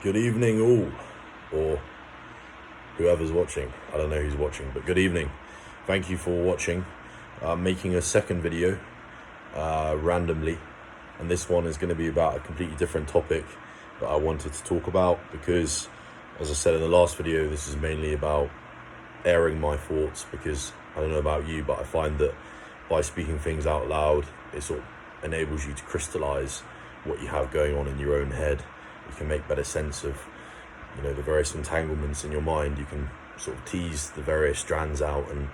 Good evening, all, or whoever's watching. I don't know who's watching, but good evening. Thank you for watching. I'm making a second video randomly, and this one is going to be about a completely different topic that I wanted to talk about because, as I said in the last video, this is mainly about airing my thoughts because I don't know about you, but I find that by speaking things out loud, it sort of enables you to crystallize what you have going on in your own head. You can make better sense of, the various entanglements in your mind. You can sort of tease the various strands out and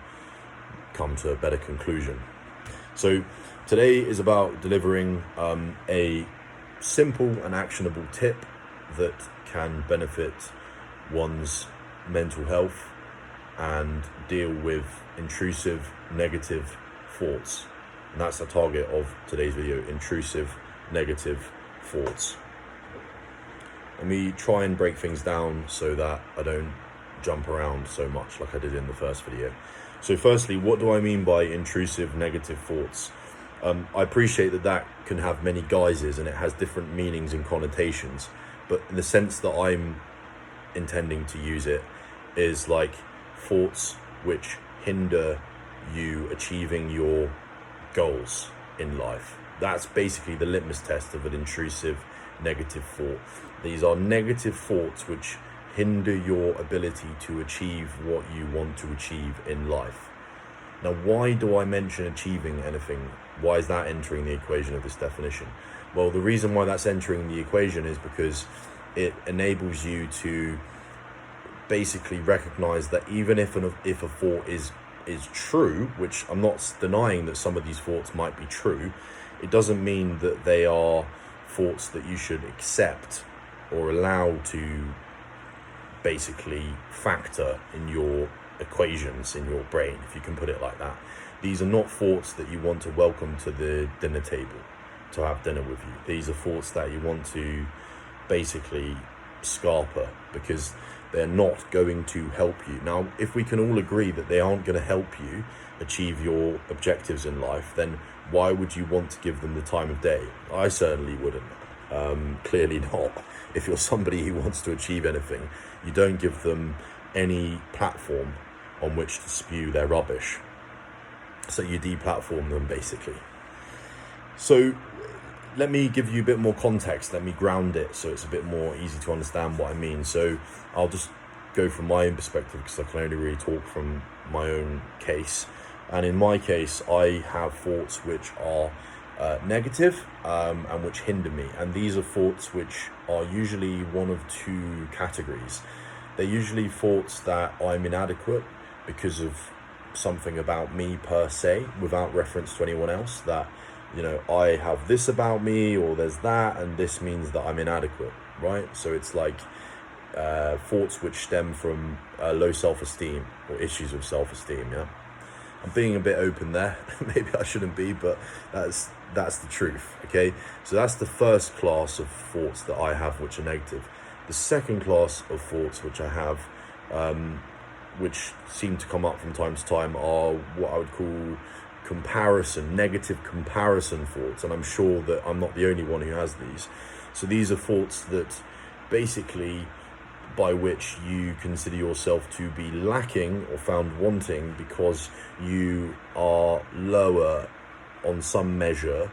come to a better conclusion. So today is about delivering a simple and actionable tip that can benefit one's mental health and deal with intrusive negative thoughts. And that's the target of today's video: intrusive negative thoughts. Let me try and break things down so that I don't jump around so much like I did in the first video. So firstly, what do I mean by intrusive negative thoughts? I appreciate that can have many guises and it has different meanings and connotations, but in the sense that I'm intending to use it is like thoughts which hinder you achieving your goals in life. That's basically the litmus test of an intrusive negative thought. These are negative thoughts which hinder your ability to achieve what you want to achieve in life. Now, why do I mention achieving anything? Why is that entering the equation of this definition? Well, the reason why that's entering the equation is because it enables you to basically recognize that even if a thought is true, which I'm not denying that some of these thoughts might be true, it doesn't mean that they are thoughts that you should accept or allow to basically factor in your equations in your brain, if you can put it like that. These are not thoughts that you want to welcome to the dinner table to have dinner with you. These are thoughts that you want to basically scarper because they're not going to help you. Now, if we can all agree that they aren't going to help you achieve your objectives in life, then why would you want to give them the time of day? I certainly wouldn't. Clearly not. If you're somebody who wants to achieve anything, you don't give them any platform on which to spew their rubbish. So you deplatform them, basically. So let me give you a bit more context. Let me ground it so it's a bit more easy to understand what I mean. So I'll just go from my own perspective because I can only really talk from my own case. And in my case, I have thoughts which are negative and which hinder me. And these are thoughts which are usually one of two categories. They're usually thoughts that I'm inadequate because of something about me per se, without reference to anyone else, that I have this about me or there's that, and this means that I'm inadequate, right? So it's like thoughts which stem from low self-esteem or issues of self-esteem. Yeah, I'm being a bit open there. Maybe I shouldn't be, but that's the truth. Okay, so that's the first class of thoughts that I have which are negative. The second class of thoughts which I have, which seem to come up from time to time, are what I would call negative comparison thoughts. And I'm sure that I'm not the only one who has these. So these are thoughts that basically by which you consider yourself to be lacking or found wanting because you are lower on some measure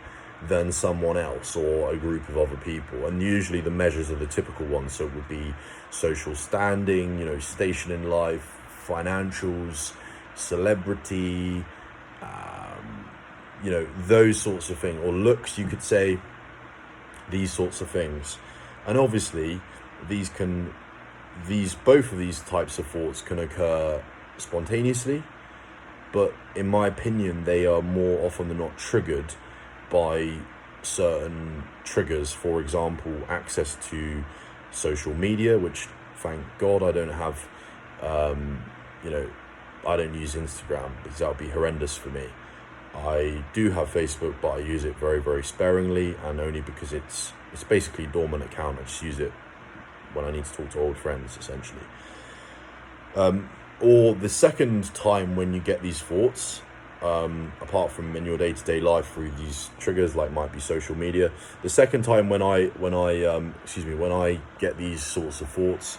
than someone else or a group of other people. And usually the measures are the typical ones. So it would be social standing, station in life, financials, celebrity, those sorts of things, or looks, you could say, these sorts of things. And obviously both of these types of thoughts can occur spontaneously, but in my opinion, they are more often than not triggered by certain triggers. For example, access to social media, which thank God I don't have. I don't use Instagram because that would be horrendous for me. I do have Facebook, but I use it very, very sparingly, and only because it's basically a dormant account. I just use it when I need to talk to old friends, essentially. Or the second time when you get these thoughts apart from in your day-to-day life through these triggers, like might be social media. The second time when I get these sorts of thoughts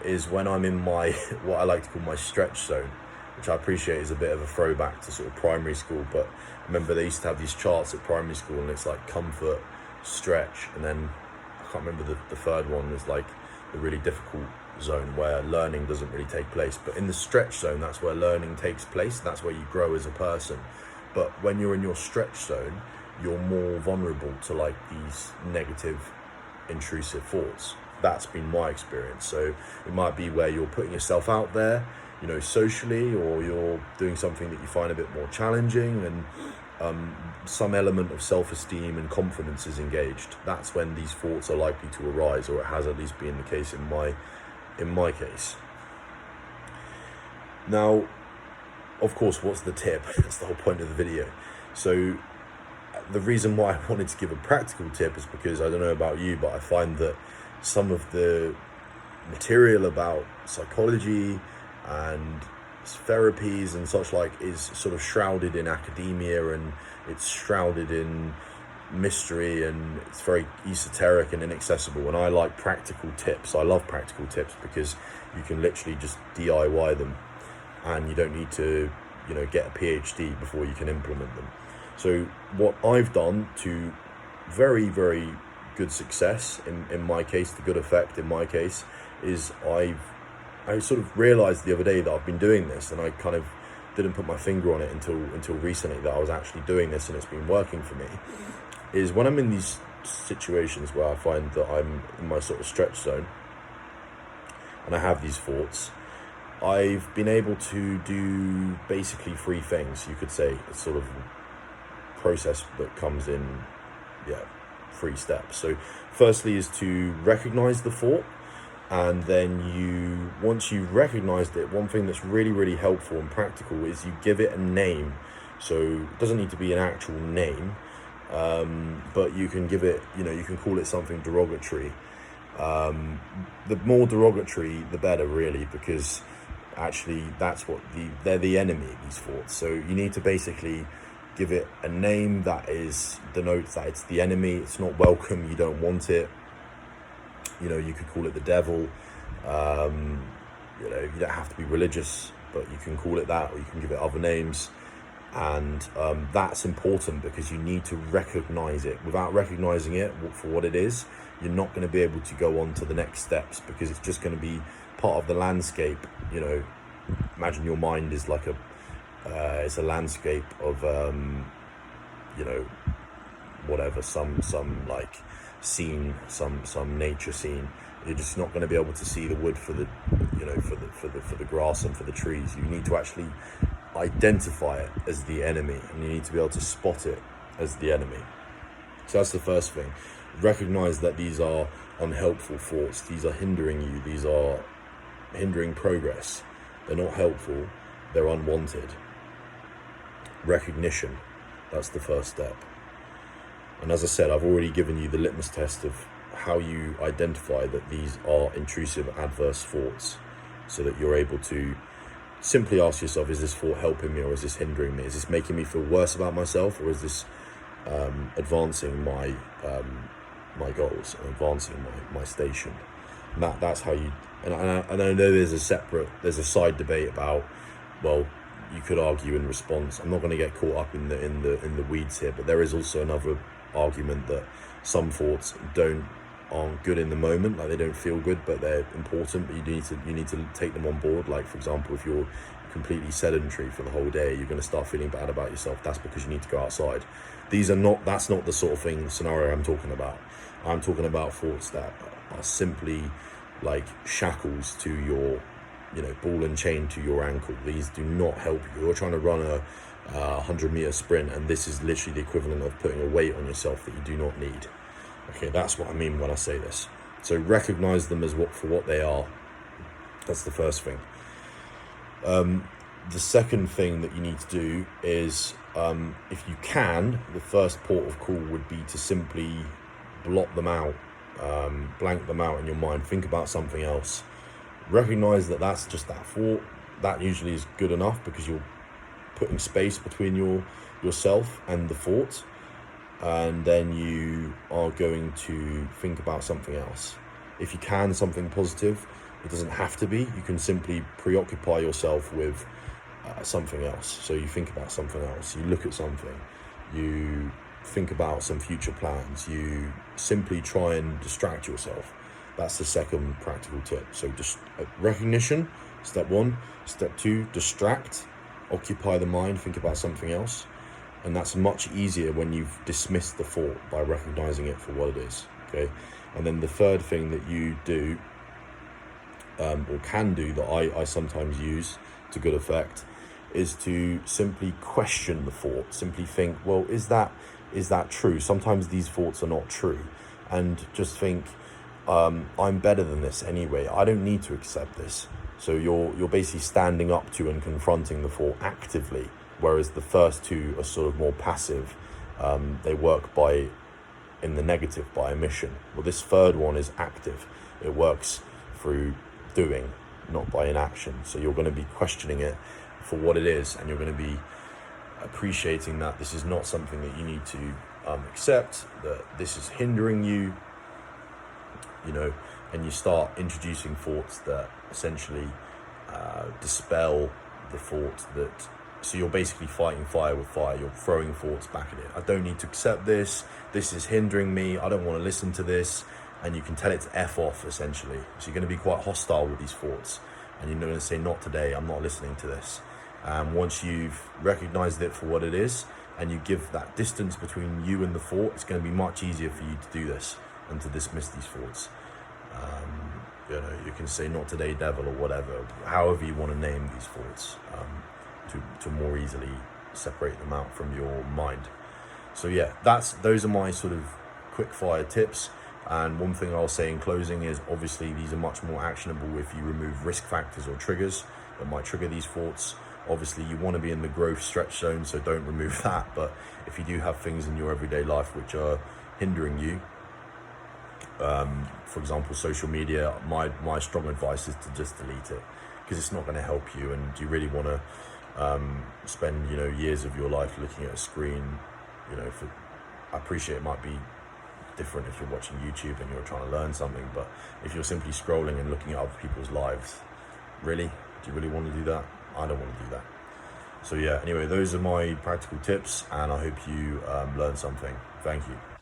is when I'm in my what I like to call my stretch zone, which I appreciate is a bit of a throwback to sort of primary school. But I remember they used to have these charts at primary school, and it's like comfort, stretch, and then I can't remember the third one is like the really difficult zone where learning doesn't really take place. But in the stretch zone, that's where learning takes place. That's where you grow as a person. But when you're in your stretch zone, you're more vulnerable to like these negative, intrusive thoughts. That's been my experience. So it might be where you're putting yourself out there, you know, socially, or you're doing something that you find a bit more challenging, and some element of self-esteem and confidence is engaged. That's when these thoughts are likely to arise, or it has at least been the case in my case. Now, of course, what's the tip? That's the whole point of the video. So the reason why I wanted to give a practical tip is because, I don't know about you, but I find that some of the material about psychology and therapies and such like is sort of shrouded in academia, and it's shrouded in mystery, and it's very esoteric and inaccessible. And I like practical tips. I love practical tips because you can literally just DIY them, and you don't need to, you know, get a PhD before you can implement them. So what I've done to very, very good success in my case, the good effect in my case, is I sort of realized the other day that I've been doing this, and I kind of didn't put my finger on it until recently, that I was actually doing this and it's been working for me, is when I'm in these situations where I find that I'm in my sort of stretch zone and I have these thoughts, I've been able to do basically three things, you could say. It's sort of a process that comes in, 3 steps. So firstly is to recognize the thought, and then once you've recognized it, one thing that's really, really helpful and practical is you give it a name. So it doesn't need to be an actual name, but you can give it, you can call it something derogatory. The more derogatory, the better, really, because actually that's what they're the enemy, these thoughts. So you need to basically give it a name that denotes that it's the enemy. It's not welcome. You don't want it. You could call it the devil. You don't have to be religious, but you can call it that, or you can give it other names. And that's important because you need to recognize it. Without recognizing it for what it is, you're not going to be able to go on to the next steps, because it's just going to be part of the landscape. Imagine your mind is like it's a landscape of whatever, some like scene, some nature scene. You're just not going to be able to see the wood for the for the grass and for the trees. You need to actually identify it as the enemy, and you need to be able to spot it as the enemy. So that's the first thing. Recognize that these are unhelpful thoughts. These are hindering you. These are hindering progress. They're not helpful. They're unwanted. Recognition. That's the first step. And as I said, I've already given you the litmus test of how you identify that these are intrusive, adverse thoughts, so that you're able to simply ask yourself, is this thought helping me, or is this hindering me? Is this making me feel worse about myself, or is this advancing my goals and advancing my station? And that's how you. And I know there's a side debate about, well, you could argue in response. I'm not going to get caught up in the weeds here, but there is also another argument that some thoughts aren't good in the moment, like they don't feel good, but they're important. But you need to take them on board. Like, for example, if you're completely sedentary for the whole day, you're going to start feeling bad about yourself. That's because you need to go outside. That's not the sort of scenario I'm talking about. I'm talking about thoughts that are simply like shackles to your, ball and chain to your ankle. These do not help you. You're trying to run a 100-meter sprint, and this is literally the equivalent of putting a weight on yourself that you do not need. Okay, that's what I mean when I say this. So recognize them for what they are. That's the first thing. The second thing that you need to do is, if you can, the first port of call would be to simply blot them out, blank them out in your mind. Think about something else. Recognize that that's just that thought. That usually is good enough, because you'll putting space between yourself and the thought, and then you are going to think about something else. If you can, something positive. It doesn't have to be. You can simply preoccupy yourself with something else. So you think about something else, you look at something, you think about some future plans, you simply try and distract yourself. That's the second practical tip. So just recognition, step one. Step two, distract, occupy the mind, think about something else. And that's much easier when you've dismissed the thought by recognizing it for what it is. Okay. And then the third thing that you do, or can do, that I sometimes use to good effect, is to simply question the thought. Simply think, well, is that true? Sometimes these thoughts are not true, and just think, I'm better than this anyway. I don't need to accept this. So you're basically standing up to and confronting the thought actively, whereas the first two are sort of more passive. They work in the negative, by omission. Well, this third one is active. It works through doing, not by inaction. So you're going to be questioning it for what it is, and you're going to be appreciating that this is not something that you need to accept, that this is hindering you, and you start introducing thoughts that essentially dispel the thought that, so you're basically fighting fire with fire. You're throwing thoughts back at it. I don't need to accept this. This is hindering me. I don't want to listen to this. And you can tell it to F off, essentially. So you're going to be quite hostile with these thoughts. And you're going to say, not today. I'm not listening to this. Once you've recognized it for what it is, and you give that distance between you and the thought, it's going to be much easier for you to do this and to dismiss these thoughts. You can say, not today, devil, or whatever, however you want to name these thoughts, to more easily separate them out from your mind. So yeah, those are my sort of quick fire tips. And one thing I'll say in closing is, obviously these are much more actionable if you remove risk factors or triggers that might trigger these thoughts. Obviously you want to be in the growth stretch zone, so don't remove that. But if you do have things in your everyday life which are hindering you, for example, social media, my strong advice is to just delete it, because it's not going to help you. And do you really want to spend years of your life looking at a screen? I appreciate it might be different if you're watching YouTube and you're trying to learn something, but if you're simply scrolling and looking at other people's lives, really, do you really want to do that? I don't want to do that. So yeah, anyway, those are my practical tips, and I hope you learned something. Thank you.